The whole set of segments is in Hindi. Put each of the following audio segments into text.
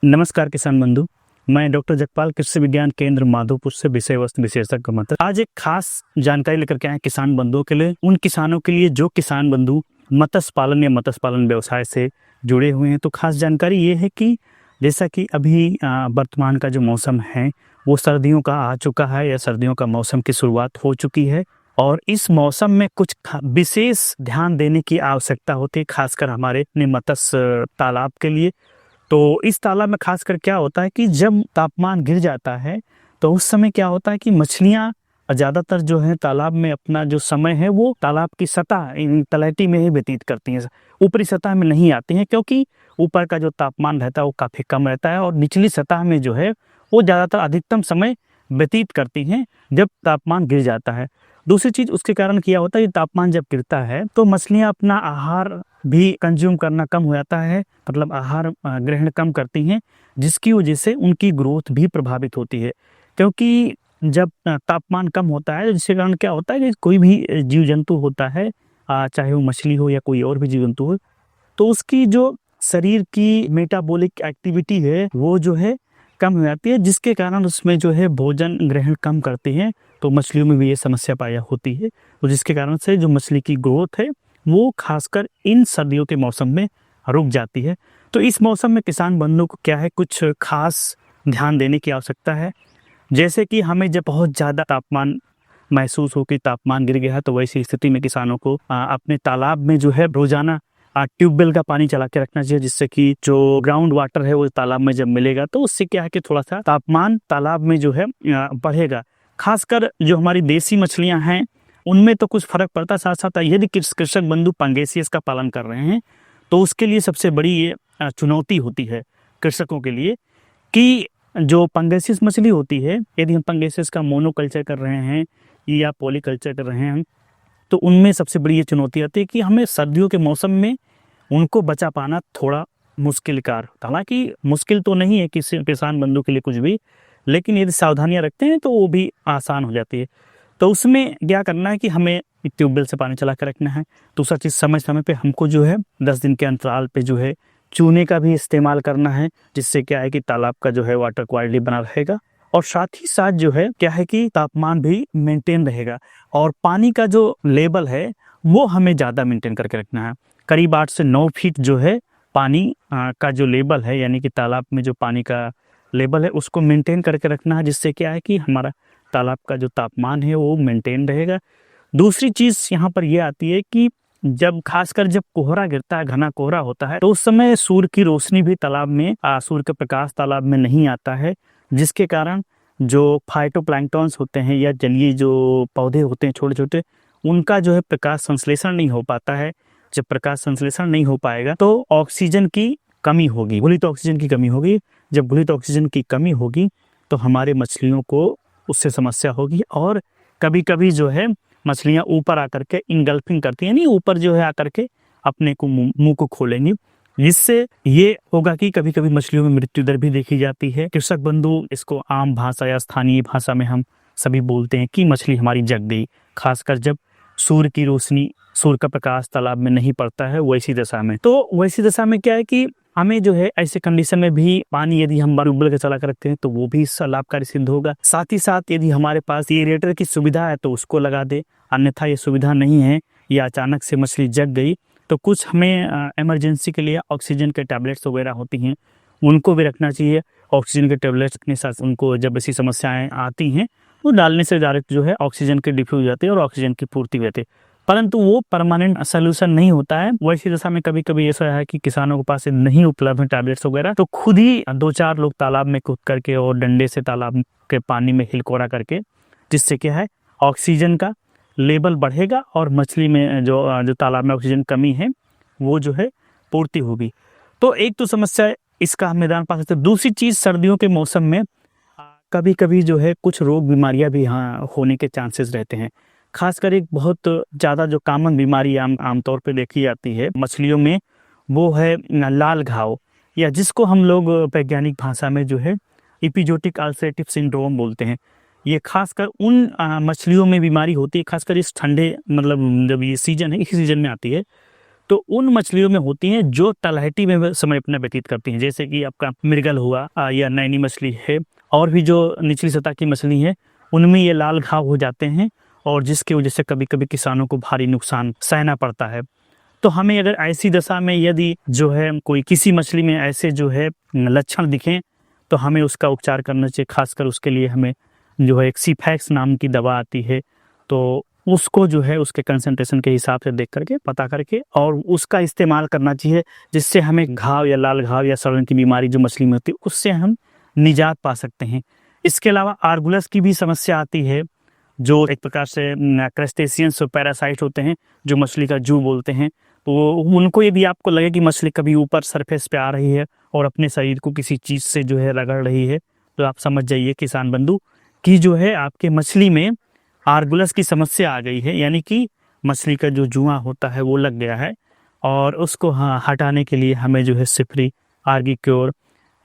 नमस्कार किसान बंधु। मैं डॉक्टर जगपाल कृषि विज्ञान केंद्र माधोपुर से विषय वस्तु विशेषज्ञ मंत्र आज एक खास जानकारी लेकर के आए किसान बंधुओं के लिए, उन किसानों के लिए जो किसान बंधु मत्स्य पालन या मत्स्य पालन व्यवसाय से जुड़े हुए हैं। तो खास जानकारी ये है कि जैसा कि अभी वर्तमान का जो मौसम है वो सर्दियों का आ चुका है या सर्दियों का मौसम की शुरुआत हो चुकी है और इस मौसम में कुछ विशेष ध्यान देने की आवश्यकता होती है, खासकर हमारे मत्स्य तालाब के लिए। तो इस तालाब में खासकर क्या होता है कि जब तापमान गिर जाता है तो उस समय क्या होता है कि मछलियां ज़्यादातर जो है तालाब में अपना जो समय है वो तालाब की सतह तलहटी में ही व्यतीत करती हैं, ऊपरी सतह में नहीं आती हैं, क्योंकि ऊपर का जो तापमान रहता है वो काफ़ी कम रहता है और निचली सतह में जो है वो ज़्यादातर अधिकतम समय व्यतीत करती हैं जब तापमान गिर जाता है। दूसरी चीज़ उसके कारण क्या होता है कि तापमान जब गिरता है तो मछलियाँ अपना आहार भी कंज्यूम करना कम हो जाता है, मतलब आहार ग्रहण कम करती हैं, जिसकी वजह से उनकी ग्रोथ भी प्रभावित होती है। क्योंकि जब तापमान कम होता है जिसके कारण क्या होता है कि कोई भी जीव जंतु होता है, चाहे वो मछली हो या कोई और भी जीव जंतु हो, तो उसकी जो शरीर की मेटाबॉलिक एक्टिविटी है वो जो है कम हो जाती है, जिसके कारण उसमें जो है भोजन ग्रहण कम करती है। तो मछलियों में भी ये समस्या पाया होती है, तो जिसके कारण से जो मछली की ग्रोथ है वो खासकर इन सर्दियों के मौसम में रुक जाती है। तो इस मौसम में किसान बंधुओं को क्या है, कुछ खास ध्यान देने की आवश्यकता है। जैसे कि हमें जब बहुत ज़्यादा तापमान महसूस हो कि तापमान गिर गया है तो वैसी स्थिति में किसानों को अपने तालाब में जो है रोजाना ट्यूबवेल का पानी चला के रखना चाहिए, जिससे कि जो ग्राउंड वाटर है वो तालाब में जब मिलेगा तो उससे क्या है कि थोड़ा सा तापमान तालाब में जो है बढ़ेगा। खासकर जो हमारी देसी मछलियां हैं उनमें तो कुछ फर्क पड़ता है, साथ साथ यदि कृषक बंधु पंगेसियस का पालन कर रहे हैं तो उसके लिए सबसे बड़ी ये चुनौती होती है कृषकों के लिए कि जो पंगेसियस मछली होती है, यदि हम पंगेसियस का मोनोकल्चर कर रहे हैं या पॉलीकल्चर कर रहे हैं तो उनमें सबसे बड़ी ये चुनौती आती है कि हमें सर्दियों के मौसम में उनको बचा पाना थोड़ा मुश्किल कार। हालांकि मुश्किल तो नहीं है किसी किसान बंधु के लिए कुछ भी, लेकिन यदि सावधानियां रखते हैं तो वो भी आसान हो जाती है। तो उसमें क्या करना है कि हमें ट्यूबवेल से पानी चला कर रखना है। दूसरा चीज़ समय समय पे हमको जो है 10 दिन के अंतराल पे जो है चूने का भी इस्तेमाल करना है, जिससे क्या है कि तालाब का जो है वाटर क्वालिटी बना रहेगा और साथ ही साथ जो है क्या है कि तापमान भी मेंटेन रहेगा और पानी का जो लेवल है वो हमें ज़्यादा मेंटेन करके रखना है। करीब 8 से 9 फीट जो है पानी का जो लेवल है, यानी कि तालाब में जो पानी का लेवल है उसको मेंटेन करके रखना है, जिससे क्या है कि हमारा तालाब का जो तापमान है वो मेंटेन रहेगा। दूसरी चीज़ यहाँ पर ये आती है कि जब कोहरा गिरता है, घना कोहरा होता है, तो उस समय सूर्य की रोशनी भी तालाब में सूर्य का प्रकाश तालाब में नहीं आता है, जिसके कारण जो फाइटोप्लैंक्टन्स होते हैं या जलीय जो पौधे होते हैं छोटे छोटे, उनका जो है प्रकाश संश्लेषण नहीं हो पाता है। जब प्रकाश संश्लेषण नहीं हो पाएगा तो ऑक्सीजन की कमी होगी, घुलित ऑक्सीजन की कमी होगी। जब घुलित ऑक्सीजन की कमी होगी तो हमारे मछलियों को उससे समस्या होगी और कभी कभी जो है मछलियां ऊपर आकर के इंगल्फिंग करती हैं, यानी ऊपर जो है आकर के अपने को मुंह को खोलेंगी, जिससे ये होगा कि कभी कभी मछलियों में मृत्यु दर भी देखी जाती है। कृषक बंधु इसको आम भाषा या स्थानीय भाषा में हम सभी बोलते हैं कि मछली हमारी जग गई, खासकर जब सूर्य की रोशनी, सूर्य का प्रकाश तालाब में नहीं पड़ता है वैसी दशा में। तो वैसी दशा में क्या है कि हमें जो है ऐसे कंडीशन में भी पानी यदि हम ट्यूबवेल के चला कर रखते हैं तो वो भी लाभकारी सिद्ध होगा। साथ ही साथ यदि हमारे पास एरेटर की सुविधा है तो उसको लगा दे, अन्यथा ये सुविधा नहीं है या अचानक से मछली जग गई तो कुछ हमें इमरजेंसी के लिए ऑक्सीजन के टैबलेट्स वगैरह होती हैं उनको भी रखना चाहिए। ऑक्सीजन के टैबलेट्स के साथ उनको जब ऐसी समस्याएं आती हैं वो डालने से डायरेक्ट जो है ऑक्सीजन के डिफ्यूज जाते हैं और ऑक्सीजन की पूर्ति होती है, परंतु वो परमानेंट सोल्यूशन नहीं होता है। वैसी दशा में कभी कभी ऐसा है कि किसानों के पास नहीं उपलब्ध है टैबलेट्स वगैरह, तो खुद ही 2-4 लोग तालाब में कूद करके और डंडे से तालाब के पानी में हिलकोरा करके, जिससे क्या है ऑक्सीजन का लेवल बढ़ेगा और मछली में जो तालाब में ऑक्सीजन कमी है वो जो है पूर्ति होगी। तो एक तो समस्या इसका हम निदान पा सकते हैं। दूसरी चीज़ सर्दियों के मौसम में कभी कभी जो है कुछ रोग बीमारियां भी होने के चांसेस रहते हैं। खासकर एक बहुत ज़्यादा जो कॉमन बीमारी आमतौर पे देखी जाती है मछलियों में वो है लाल घाव, या जिसको हम लोग वैज्ञानिक भाषा में जो है एपिजोटिक अल्सरेटिव सिंड्रोम बोलते हैं। ये खासकर उन मछलियों में बीमारी होती है, खासकर इस ठंडे मतलब जब ये सीजन है, इसी सीजन में आती है। तो उन मछलियों में होती हैं जो तलहटी में समय अपना व्यतीत करती हैं, जैसे कि आपका मृगल हुआ या नैनी मछली है, और भी जो निचली सतह की मछली है उनमें ये लाल घाव हो जाते हैं, और जिसकी वजह से कभी कभी किसानों को भारी नुकसान सहना पड़ता है। तो हमें अगर ऐसी दशा में यदि जो है कोई किसी मछली में ऐसे जो है लक्षण दिखें तो हमें उसका उपचार करना चाहिए। खासकर उसके लिए हमें जो है एक सीफैक्स नाम की दवा आती है, तो उसको जो है उसके कंसंट्रेशन के हिसाब से देख करके पता करके और उसका इस्तेमाल करना चाहिए, जिससे हमें घाव या लाल घाव या सड़न की बीमारी जो मछली में होती है उससे हम निजात पा सकते हैं। इसके अलावा आर्गुलस की भी समस्या आती है, जो एक प्रकार से क्रस्टेशियंस पैरासाइट होते हैं जो मछली का जू बोलते हैं। तो उनको यदि आपको लगे कि मछली कभी ऊपर सरफेस पे आ रही है और अपने शरीर को किसी चीज़ से जो है रगड़ रही है, तो आप समझ जाइए किसान बंधु कि जो है आपके मछली में आर्गुलस की समस्या आ गई है, यानी कि मछली का जो जुआ होता है वो लग गया है। और उसको हटाने के लिए हमें जो है सिफरी, आर्गिक्योर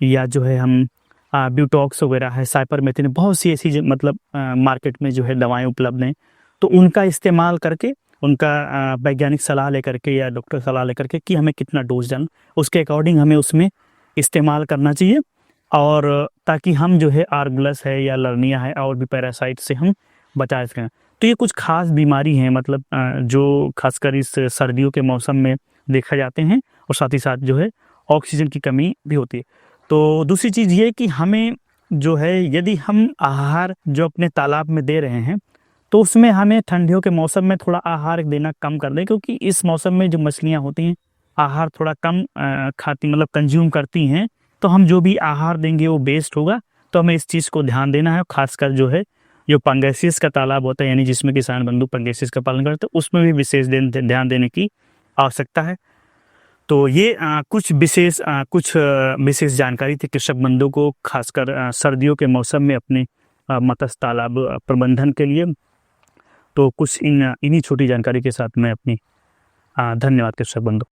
या जो है हम ब्यूटॉक्स वगैरह है, साइपरमेथ्रिन, बहुत सी ऐसी मतलब मार्केट में जो है दवाएं उपलब्ध हैं, तो उनका इस्तेमाल करके उनका वैज्ञानिक सलाह लेकर के या डॉक्टर सलाह लेकर के कि हमें कितना डोज डालना, उसके अकॉर्डिंग हमें उसमें इस्तेमाल करना चाहिए, और ताकि हम जो है आर्गुलस है या लर्निया है और भी पैरासाइट से हम बचा सकें। तो ये कुछ खास बीमारी हैं, मतलब जो खासकर इस सर्दियों के मौसम में देखा जाते हैं, और साथ ही साथ जो है ऑक्सीजन की कमी भी होती है। तो दूसरी चीज़ ये कि हमें जो है यदि हम आहार जो अपने तालाब में दे रहे हैं तो उसमें हमें ठंडियों के मौसम में थोड़ा आहार देना कम कर दें, क्योंकि इस मौसम में जो मछलियाँ होती हैं आहार थोड़ा कम खाती, मतलब कंज्यूम करती हैं, तो हम जो भी आहार देंगे वो बेस्ट होगा। तो हमें इस चीज़ को ध्यान देना है। खासकर जो है जो पंगेसिस का तालाब होता है, यानी जिसमें किसान बंधु पंगेसिस का पालन करते हैं, उसमें भी विशेष ध्यान देने की आवश्यकता है। तो ये कुछ विशेष जानकारी थी कृषक बंधु को, खासकर सर्दियों के मौसम में अपने मत्स्य तालाब प्रबंधन के लिए। तो कुछ इन्हीं छोटी जानकारी के साथ मैं अपनी धन्यवाद कृषक बंधु।